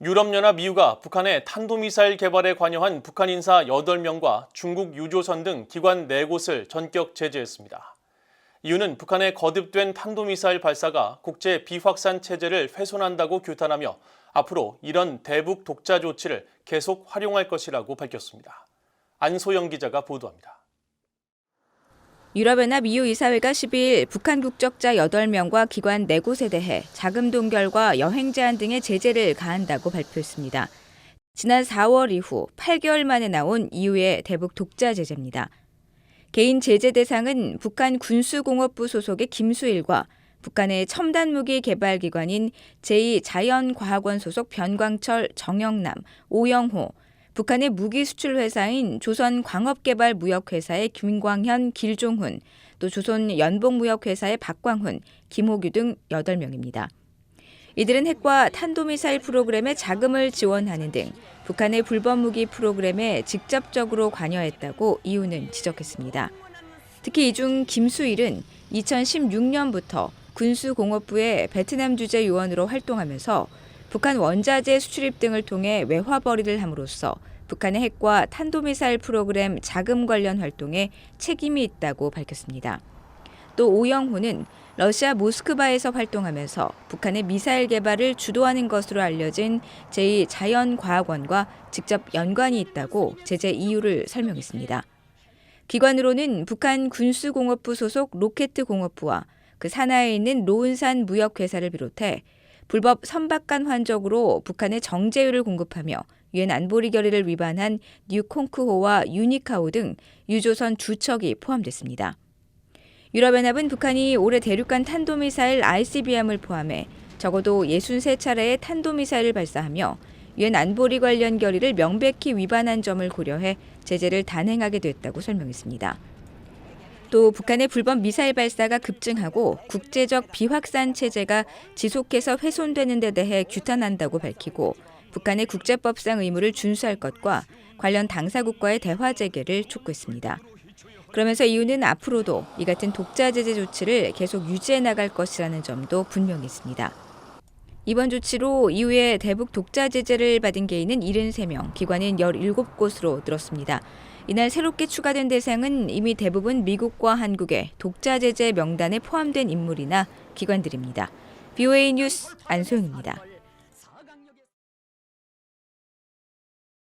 유럽연합 EU가 북한의 탄도미사일 개발에 관여한 북한 인사 8명과 중국 유조선 등 기관 4곳을 전격 제재했습니다. EU는 북한의 거듭된 탄도미사일 발사가 국제 비확산 체제를 훼손한다고 규탄하며 앞으로 이런 대북 독자 조치를 계속 활용할 것이라고 밝혔습니다. 안소영 기자가 보도합니다. 유럽연합 EU 이사회가 12일 북한 국적자 8명과 기관 4곳에 대해 자금 동결과 여행 제한 등의 제재를 가한다고 발표했습니다. 지난 4월 이후 8개월 만에 나온 EU의 대북 독자 제재입니다. 개인 제재 대상은 북한 군수공업부 소속의 김수일과 북한의 첨단 무기 개발 기관인 제2자연과학원 소속 변광철, 정영남, 오영호, 북한의 무기 수출 회사인 조선광업개발무역회사의 김광현, 길종훈, 또 조선연봉무역회사의 박광훈, 김호규 등 8명입니다. 이들은 핵과 탄도미사일 프로그램에 자금을 지원하는 등 북한의 불법무기 프로그램에 직접적으로 관여했다고 EU는 지적했습니다. 특히 이 중 김수일은 2016년부터 군수공업부의 베트남 주재 요원으로 활동하면서 북한 원자재 수출입 등을 통해 외화벌이를 함으로써 북한의 핵과 탄도미사일 프로그램 자금 관련 활동에 책임이 있다고 밝혔습니다. 또 오영호는 러시아 모스크바에서 활동하면서 북한의 미사일 개발을 주도하는 것으로 알려진 제2자연과학원과 직접 연관이 있다고 제재 이유를 설명했습니다. 기관으로는 북한 군수공업부 소속 로켓공업부와 그 산하에 있는 로운산 무역회사를 비롯해 불법 선박간 환적으로 북한의 정제유를 공급하며 유엔 안보리 결의를 위반한 뉴콩크호와 유니카호 등 유조선 두 척이 포함됐습니다. 유럽연합은 북한이 올해 대륙간 탄도미사일 ICBM을 포함해 적어도 63차례의 탄도미사일을 발사하며 유엔 안보리 관련 결의를 명백히 위반한 점을 고려해 제재를 단행하게 됐다고 설명했습니다. 또 북한의 불법 미사일 발사가 급증하고 국제적 비확산 체제가 지속해서 훼손되는 데 대해 규탄한다고 밝히고 북한의 국제법상 의무를 준수할 것과 관련 당사국과의 대화 재개를 촉구했습니다. 그러면서 EU는 앞으로도 이 같은 독자 제재 조치를 계속 유지해 나갈 것이라는 점도 분명히 있습니다. 이번 조치로 EU의 대북 독자 제재를 받은 개인은 73명, 기관은 17곳으로 늘었습니다. 이날 새롭게 추가된 대상은 이미 대부분 미국과 한국의 독자 제재 명단에 포함된 인물이나 기관들입니다. BOA 뉴스 안소영입니다.